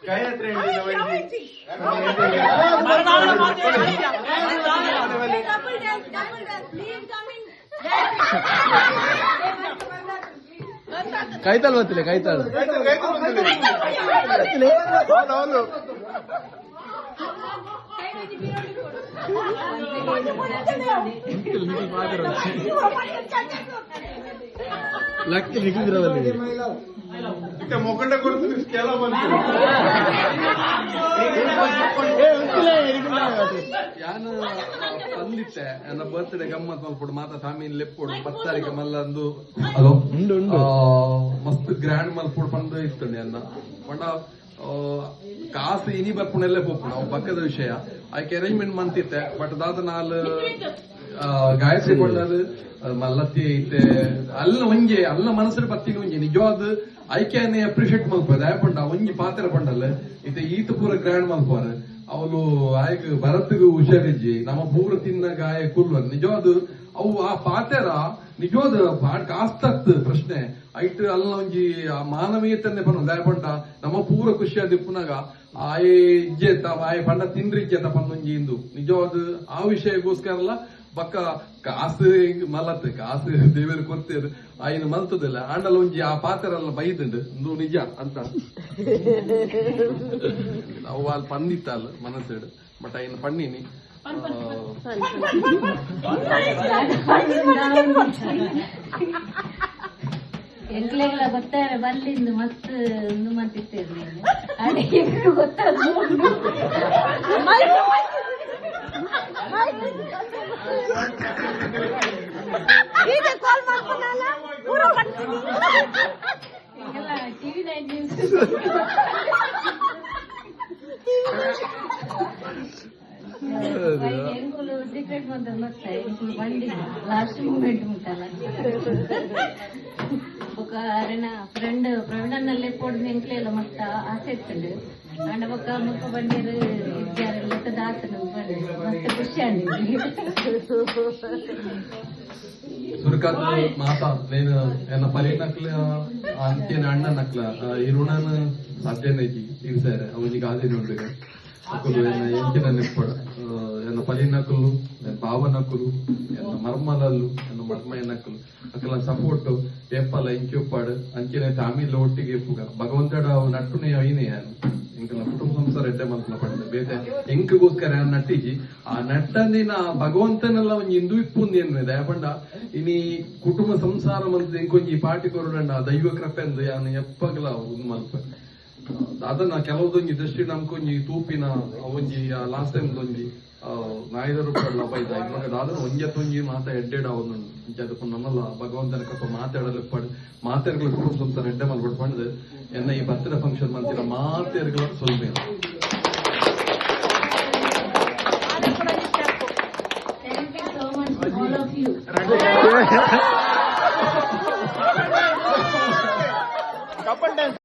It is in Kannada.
गायत्री ಕೈತಾಳ ಗೊತ್ತಿಲ್ಲ ಕೈತಾಳ ಲಕ್ಕ ನಿಗಿದ್ರಲ್ಲಿ ಮೊಗಂಡ ಕೊಡ್ತೀನಿ ಕೆಲ ಯಾನು ತಂದಿತ್ತೆ ನನ್ನ ಬರ್ತ್ಡೇ ಗಮ್ಮತ್ ಮಲ್ಪಡು ಮಾತಾ ಸಾಮೀನ್ ಲೆಪ್ಪೊಡು 10 ತಾರೀಕು ಮಲ್ಲಂದು ಹಲೋ ಮಸ್ತ್ ಗ್ರ್ಯಾಂಡ್ ಮಲ್ಪೊಡು ಪಂದು ಇತ್ತಂಡಿ ಅನ್ನ ಪಂಡ ಕಾಸು ಇನಿ ಬರ್ಪುಣೆಲ್ಲೇ ಪೋಪುಣ ಅವು ಪಕ್ಕದ ವಿಷಯ ಆಯ್ಕೆ ಅರೇಂಜ್ಮೆಂಟ್ ಮಂತಿತ್ತೆ ಬಟ್ ದಾದ ನಾಲ್ ಗಾಯತ್ರಿ ಕೊಂಡದು ಮಲ್ಲತ್ತಿ ಐತೆ ಅಲ್ಲ ಒಂಜೆ ಅಲ್ಲ ಮನಸ್ಸು ಪತ್ತಿನ ಒಂಜೆ ನಿಜವಾದ ಐಕ್ಯನೇ ಅಪ್ರಿಶಿಯೇಟ್ ಮಲ್ಪದ ಪಂಡ ಒಂಜಿ ಪಾತ್ರ ಪಂಡಲ್ಲ ಇತ್ತೆ ಈತ ಪೂರ ಗ್ರ್ಯಾಂಡ್ ಮಲ್ಪಾರ ಅವಳು ಆಯ್ಕೆ ಭರತ್ಗೂ ಹುಷಾರಿಜ್ಜಿ ನಮ್ಮ ಪೂರ ತಿನ್ನ ಗಾಯ ಕುಲ್ವ ನಿಜವಾದ ಅವು ಆ ಪಾತೆರ ನಿಜವಾದ ಕಾಸ್ತತ್ ಪ್ರಶ್ನೆ ಐಟ್ ಅಲ್ಲ ಒಂಜಿ ಮಾನವೀಯತನ್ನೇ ಪನ್ನ ದಯಪಂಡ ನಮ್ಮ ಪೂರ ಖುಷಿಯಾದ ಪುನಗ ಆಯೆ ಇಜ್ಜೆತ ಆಯೆ ಪಂಡ ತಿಂದ್ರಿ ಇಜ್ಜೆತ ಪನ್ನೊಂಜಿ ಇಂದು ನಿಜವಾದ ಆ ವಿಷಯಕ್ಕೋಸ್ಕರ ಬಕ್ಕ ಕಾಸು ಮಲತ್ ಕಾಸು ದೇವರು ಕೊಡ್ತೇರು ಆಯ್ನ ಮಲ್ತದಿಲ್ಲ ಆಂಡಲ್ ಒಂಜಿ ಆ ಪಾತೆರೆಲ್ಲ ಬೈದಂಡು ಇಂದು ನಿಜ ಅಂತ ಅವು ಅಲ್ಲಿ ಪಂದಿತ್ತಲ್ಲ ಮನಸ್ಸು ಬಟ್ ಆಯ್ನ ಪಣ್ಣಿನಿ ಎಂಕ್ಲೆಗಳ ಗೊತ್ತಾರೆ ಬಂದಿಂದು ಮಸ್ತ್ ಒಂದು ಮಾತಿರ್ತೇವೆ ಅಡಿಗೆ ಗೊತ್ತಾದ್ರು ಟಿವಿ 9 ನ್ಯೂಸ್ ಎಂಕುಲು ಸೀಕ್ರೆಟ್ ಮಾತ್ರ ಗೊತ್ತಾ ಎಂಕುಲು ಬಂಡಿ ಲಾಸ್ಟ್ ಮೂಮೆಂಟ್ ಮುಟ್ಟಲ್ಲ ఒక ఆయన ఫ్రెండ్ ప్రవీణన్నల్లే పొడి ఎంకలేలో మస్త ఆశ ఎత్తుండు అండ్ ఒక ముక్క బండిరు ఇచ్చారు లెక్క దాతను మస్తు ఖుషి అండి ಸುರಕಾದ ಮಾತಾ నేను ಎನ್ನ ಪರಿನಕ್ಲ ಅಂತ್ಯನ ಅಣ್ಣ ನಕ್ಲ ಈ ಋಣನ ಸಾಧ್ಯನೈತಿ ಇವ್ಸಾರೆ ಅವನಿಗೆ ಗಾದೆ ನೋಡ್ಬೇಕು ಅಕ್ಕಲು ಎನ್ನ ಎಂಚಿನ ನೆಪ್ಪಡ ಎನ್ನ ಪರಿನಕಲು ಭಾವನಕಲು ಎನ್ನ ಮರ್ಮಲಲ್ಲು ಎನ್ನ ಮರ್ಮಯ ನಕಲು ಅಕ್ಕಲ ಸಪೋರ್ಟ್ ಎಪ್ಪಲ ಇಂಕ್ಯೊಪ್ಪಾಡು ಅಂಚಿನ ಫ್ಯಾಮಿಲಿ ಒಟ್ಟಿಗೆ ಎಪ್ಪುಗ ಭಗವಂತಡ ನಟ್ಟುನೇ ಐನೇ ಇಂಕಲ ಕುಟುಂಬ ಸಂಸಾರ ಎಡ್ಡೆ ಮಲ್ಪಲ ಪಡೆದ ಬೇತೆ ಎಂಕಗೋಸ್ಕರ ನಟ್ಟಿಜಿ ಆ ನಟ್ಟಂದಿನ ಭಗವಂತನೆಲ್ಲ ಒಂಜಿ ಇಂದು ಇಪ್ಪುಂದಿ ಏನು ದಯಪಂಡ ಇನಿ ಕುಟುಂಬ ಸಂಸಾರ ಮಂತ್ ಇಂಕೊಂಜಿ ಪಾಟಿ ಕೊರಡಂಡ ದೈವ ಕೃಪೆ ಅಂದು ಯಾನು ಎಪ್ಪಗಲ ಒಂದು ಮಲ್ಪ ಅದನ್ನ ಕೆಲವುದೊಂಜಿ ದೃಷ್ಟಿ ನಮ್ಕೊಂಜಿ ತೂಪಿನ ಒಂಜಿ ಲಾಸ್ಟ್ ಟೈಮ್ ಒಂಜಿ ನಾಯ್ದರು ಪಡ್ಲ ಬೈದ ಇವಾಗ ದಾದನ ಒಂಜತ್ತೊಂಜಿ ಮಾತಾ ಎಡ್ಡೆಡ ಅವನು ಅದಕ್ಕೆ ನಮ್ಮಲ್ಲ ಭಗವಂತನ ಕಪ್ಪ ಮಾತಾಡಲು ಪಡ್ ಮಾತಾಡ್ಗಳು ಕುಟುಂಬ ಸಂಸಾರ ಎಡ್ಡೆ ಮಲ್ಪಡ್ ಪಂಡ್ ಎನ್ನ ಈ ಬರ್ತ್ಡೇ ಫಂಕ್ಷನ್ ಮಂತಿನ ಮಾತಾಡ್ಗಳ ಸ್ವಲ್ಪ Thank you so much all of you.